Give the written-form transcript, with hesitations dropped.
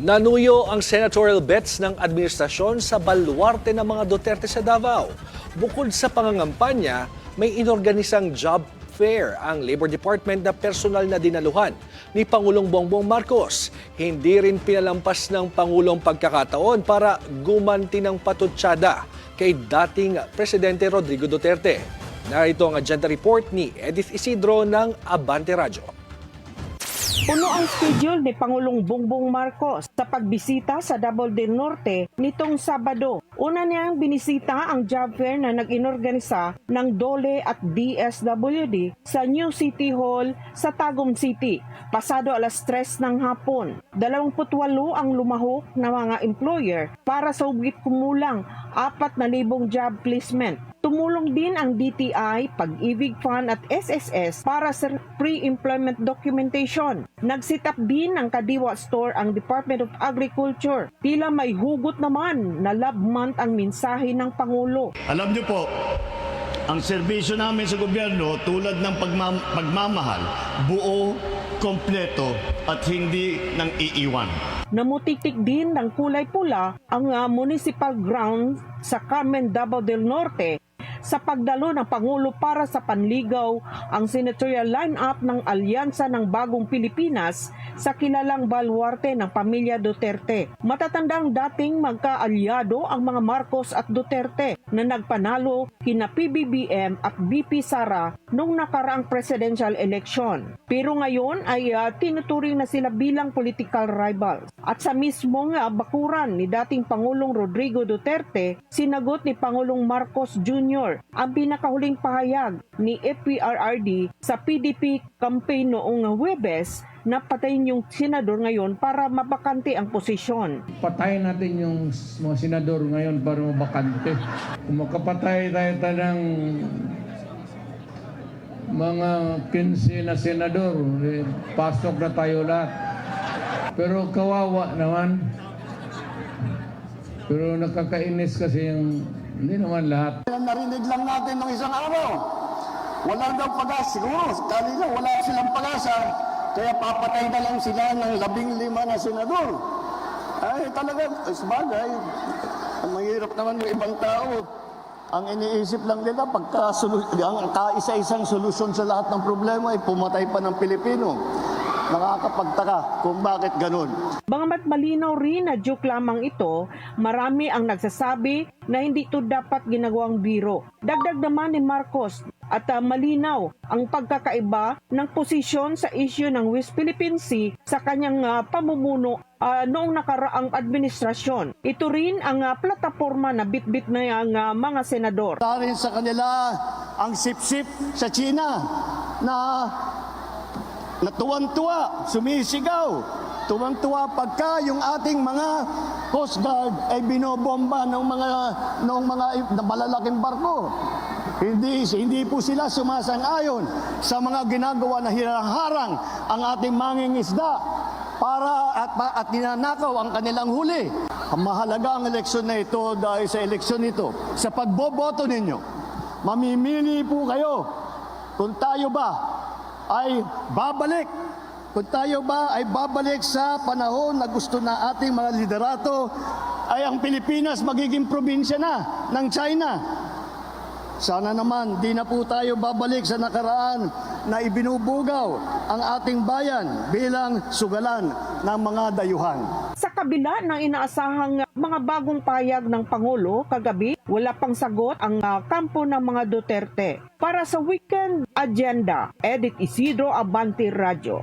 Nanuyo ang senatorial bets ng administrasyon sa baluarte ng mga Duterte sa Davao. Bukod sa pangangampanya, may inorganisang job fair ang Labor Department na personal na dinaluhan ni Pangulong Bongbong Marcos. Hindi rin pinalampas ng Pangulong pagkakataon para gumanti ng patutsada kay dating Presidente Rodrigo Duterte. Narito ang agenda report ni Edith Isidro ng Abante Radio. Puno ang schedule ni Pangulong Bongbong Marcos sa pagbisita sa Davao del Norte nitong Sabado. Una niyang binisita ang job fair na nag-inorganisa ng DOLE at DSWD sa New City Hall sa Tagum City, pasado alas 3 ng hapon. 28 ang lumahok na mga employer para sa higit kumulang 4,000 job placement. Tumulong din ang DTI, Pag-ibig Fund at SSS para sa pre-employment documentation. Nag-set up din ng Kadiwa Store ang Department of Agriculture. Tila may hugot naman na love month ang mensahe ng Pangulo. Alam niyo po, ang serbisyo namin sa gobyerno tulad ng pagmamahal, buo, kompleto at hindi nang iiwan. Namutitik din ng kulay pula ang municipal ground sa Carmen, Davao del Norte sa pagdalo ng Pangulo para sa panligaw ang senatorial line-up ng Alyansa ng Bagong Pilipinas sa kilalang baluarte ng pamilya Duterte. Matatandang dating magkaalyado ang mga Marcos at Duterte na nagpanalo kina PBBM at BP Sara nung nakaraang presidential election. Pero ngayon ay tinuturing na sila bilang political rivals. At sa mismong bakuran ni dating Pangulong Rodrigo Duterte, sinagot ni Pangulong Marcos Jr. ang pinakahuling pahayag ni FPRRD sa PDP campaign noong Huwebes na patayin yung senador ngayon para mabakante ang posisyon. Patayin natin yung mga senador ngayon para mabakante. Kung makapatay tayo ng mga 15 na senador, pasok na tayo lahat. Pero kawawa naman. Pero nakakainis kasi yung hindi naman lahat. Narinig lang natin ng isang araw. Wala daw pag-asa. Siguro, kanina wala silang pag-asa. Kaya papatay na lang sila ng 15 na senador. Ay, talaga, sabagay. Ang mahirap naman ng ibang tao. Ang iniisip lang nila, ang kaisa-isang solusyon sa lahat ng problema ay pumatay pa ng Pilipino. Nakakapagtaka kung bakit ganun. Bagamat malinaw rin na joke lamang ito, marami ang nagsasabi na hindi ito dapat ginagawang biro. Dagdag naman ni Marcos at malinaw ang pagkakaiba ng posisyon sa issue ng West Philippine Sea sa kanyang pamumuno noong nakaraang administrasyon. Ito rin ang plataforma na bitbit na ang mga senador. Rin sa kanila ang sip-sip sa China na tuwang-tuwa, sumisigaw. Tuwang-tuwa pagka yung ating mga Coast Guard ay binobomba ng mga malalaking barko. Hindi po sila sumasang-ayon sa mga ginagawa na hinaharang ang ating mangingisda at ninanakaw ang kanilang huli. Ang mahalaga ang eleksyon na ito dahil sa eleksyon ito, sa pagboboto ninyo, mamimili po kayo kung tayo ba ay babalik. Kung tayo ba ay babalik sa panahon na gusto na ating mga liderato ay ang Pilipinas magiging probinsya na ng China. Sana naman di na po tayo babalik sa nakaraan na ibinubugaw ang ating bayan bilang sugalan ng mga dayuhan. Sa kabila ng inaasahang mga bagong payag ng Pangulo kagabi, wala pang sagot ang kampo ng mga Duterte. Para sa Weekend Agenda, Edith Isidro, Abante Radio.